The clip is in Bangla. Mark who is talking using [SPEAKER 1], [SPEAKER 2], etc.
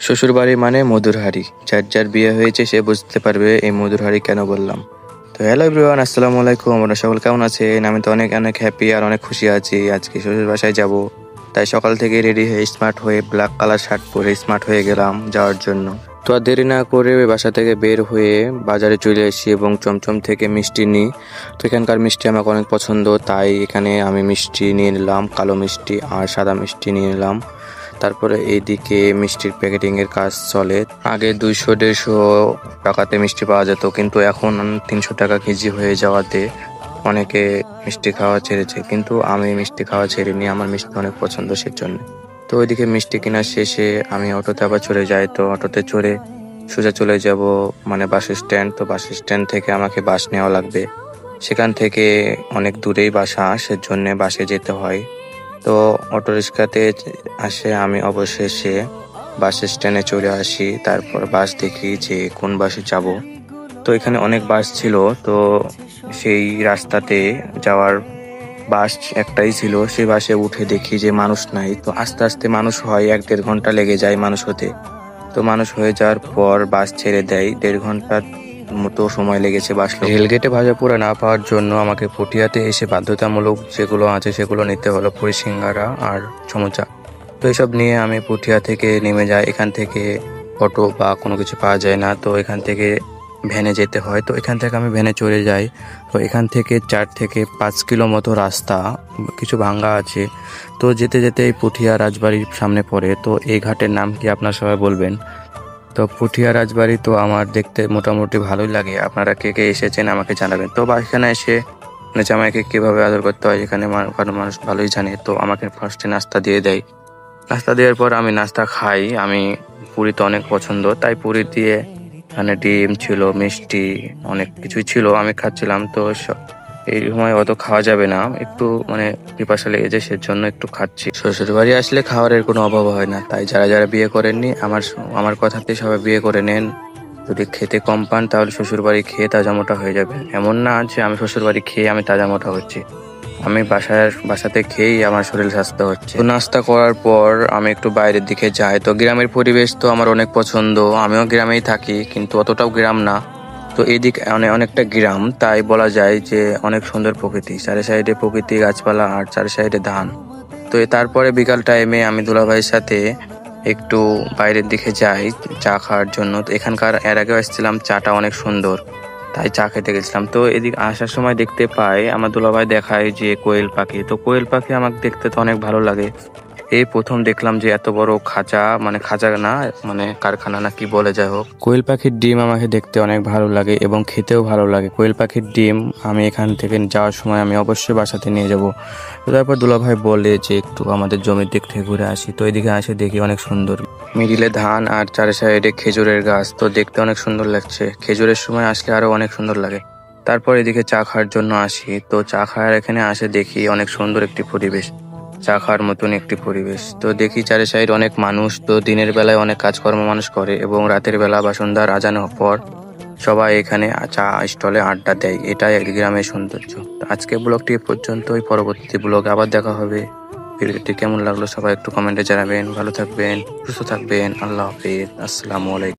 [SPEAKER 1] শ্বশুরবাড়ি মানে মধুর হাঁড়ি। যার যার বিয়ে হয়েছে সে বুঝতে পারবে এই মধুর হাঁড়ি কেন বললাম। তো হ্যালো এভরিওয়ান, আসসালামু আলাইকুম। আমরা সকল কেমন আছেন? আমি তো অনেক অনেক হ্যাপি আর অনেক খুশি আছি। আজকে শ্বশুর বাসায় যাব, তাই সকাল থেকে রেডি হয়ে স্মার্ট হয়ে ব্ল্যাক কালার শার্ট পরে স্মার্ট হয়ে গেলাম যাওয়ার জন্য। তো আর দেরি না করে বাসা থেকে বের হয়ে বাজারে চলে এসেছি এবং চমচম থেকে মিষ্টি নিই। তো এখানকার মিষ্টি আমাকে অনেক পছন্দ, তাই এখানে আমি মিষ্টি নিয়ে নিলাম, কালো মিষ্টি আর সাদা মিষ্টি নিয়ে নিলাম। তারপরে এইদিকে মিষ্টির প্যাকেটিংয়ের কাজ চলে। আগে 200-150 টাকাতে মিষ্টি পাওয়া যেত, কিন্তু এখন 300 টাকা কেজি হয়ে যাওয়াতে অনেকে মিষ্টি খাওয়া ছেড়েছে, কিন্তু আমি মিষ্টি খাওয়া ছেড়িনি। আমার মিষ্টি অনেক পছন্দ সেজন্য। তো ওইদিকে মিষ্টি কেনার শেষে আমি অটোতে আবার চলে যাই। তো অটোতে চড়ে সোজা চলে যাব মানে বাস স্ট্যান্ড। তো বাস স্ট্যান্ড থেকে আমাকে বাস নেওয়া লাগবে, সেখান থেকে অনেক দূরেই বাসা, সেজন্য বাসে যেতে হয়। তো অটো রিক্সাতে আসে আমি অবশেষে বাস স্ট্যান্ডে চলে আসি। তারপর বাস দেখি যে কোন বাসে যাব। তো এখানে অনেক বাস ছিল, তো সেই রাস্তাতে যাওয়ার বাস একটাই ছিল। সেই বাসে উঠে দেখি যে মানুষ নাই। তো আস্তে আস্তে মানুষ হয়, 1-1.5 ঘন্টা লেগে যায় মানুষ হতে। তো মানুষ হয়ে যাওয়ার পর বাস ছেড়ে দেয়। 1.5 ঘন্টার মতো সময় লেগেছে বাস। রেলগেটে ভাজাপোড়া না পাওয়ার জন্য আমাকে পটিয়াতে এসে বাধ্যতামূলক যেগুলো আছে সেগুলো নিতে হলো, পুরি সিঙ্গারা আর সমুচা। তো এসব নিয়ে আমি পুঠিয়া থেকে নেমে যাই। এখান থেকে অটো বা কোনো কিছু পাওয়া যায় না, তো এখান থেকে ভ্যানে যেতে হয়। তো এখান থেকে আমি ভ্যানে চলে যাই। তো এখান থেকে 4 থেকে 5 কিলো মতো রাস্তা, কিছু ভাঙ্গা আছে। তো যেতে যেতে এই পুঠিয়া রাজবাড়ির সামনে পড়ে। তো এই ঘাটের নাম কি আপনারা সবাই বলবেন? তো পুঠিয়া রাজবাড়ি তো আমার দেখতে মোটামুটি ভালোই লাগে। আপনারা কে কে এসেছেন আমাকে জানাবেন। তো বা এখানে এসে জামাইকে কীভাবে আদর করতে হয় এখানে মানুষ ভালোই জানে। তো আমাকে ফার্স্টে নাস্তা দিয়ে দেয়। নাস্তা দেওয়ার পর আমি নাস্তা খাই। আমি পুরি তো অনেক পছন্দ, তাই পুরি দিয়ে এখানে ডিম ছিল, মিষ্টি, অনেক কিছুই ছিল। আমি খাচ্ছিলাম। তো এই সময় অত খাওয়া যাবে না, একটু মানে পিপাসা লেগেছে, সেজন্য একটু খাচ্ছি। শ্বশুর বাড়ি আসলে খাওয়ারের কোনো অভাব হয় না, তাই যারা যারা বিয়ে করেননি আমার কথাতে সবাই বিয়ে করে নেন। যদি খেতে কম পান তাহলে শ্বশুর বাড়ি খেয়ে তাজা মোটা হয়ে যাবেন। এমন না যে আমি শ্বশুর বাড়ি খেয়ে আমি তাজা মোটা হচ্ছি, আমি বাসাতে খেয়েই আমার শরীর স্বাস্থ্য হচ্ছে। তো নাস্তা করার পর আমি একটু বাইরের দিকে যাই। তো গ্রামের পরিবেশ তো আমার অনেক পছন্দ, আমিও গ্রামেই থাকি, কিন্তু অতটাও গ্রাম না। তো এইদিকে অনেকটা গ্রাম, তাই বলা যায় যে অনেক সুন্দর প্রকৃতি, চারি সাইডে প্রকৃতি, গাছপালা আর চারি সাইডে ধান। তো তারপরে বিকাল টাইমে আমি দুলাভাইয়ের সাথে একটু বাইরের দিকে যাই চা খাওয়ার জন্য। তো এখানকার এর আগেও এসেছিলাম, চাটা অনেক সুন্দর, তাই চা খেতে গেছিলাম। তো এদিকে আসার সময় দেখতে পাই আমার দুলাভাই দেখায় যে কোয়েল পাখি। তো কোয়েল পাখি আমাকে দেখতে তো অনেক ভালো লাগে। এই প্রথম দেখলাম যে এত বড় খাঁচা, মানে খাঁচা না, মানে কারখানা না কি বলে, যাই হোক। কোয়েল পাখির ডিম আমাকে দেখতে অনেক ভালো লাগে এবং খেতেও ভালো লাগে। কোয়েল পাখির ডিম আমি এখান থেকে যাওয়ার সময় আমি অবশ্যই বাসাতে নিয়ে যাব। তো তারপর দুলাভাই বলে যে একটু আমাদের জমির দিক থেকে ঘুরে আসি। তো এদিকে আসে দেখি অনেক সুন্দর, মিডিলে ধান আর চারি সাইডে খেজুরের গাছ। তো দেখতে অনেক সুন্দর লাগছে, খেজুরের সময় আসলে আরো অনেক সুন্দর লাগে। তারপর এদিকে চা খাওয়ার জন্য আসি। তো চা খাওয়ার এখানে আসে দেখি অনেক সুন্দর একটি পরিবেশ, চা খাওয়ার মতন একটি পরিবেশ। তো দেখি চারি সাইড অনেক মানুষ। তো দিনের বেলায় অনেক কাজকর্ম মানুষ করে এবং রাতের বেলা বা সন্ধ্যার আজানের পর সবাই এখানে চা স্টলে আড্ডা দেয়। এটাই গ্রামের সৌন্দর্য। তো আজকে ব্লগটি এ পর্যন্তই, পরবর্তী ব্লগে আবার দেখা হবে। ভিডিওটি কেমন লাগলো সবাই একটু কমেন্টে জানাবেন। ভালো থাকবেন, সুস্থ থাকবেন। আল্লাহ হাফেজ, আসসালামু আলাইকুম।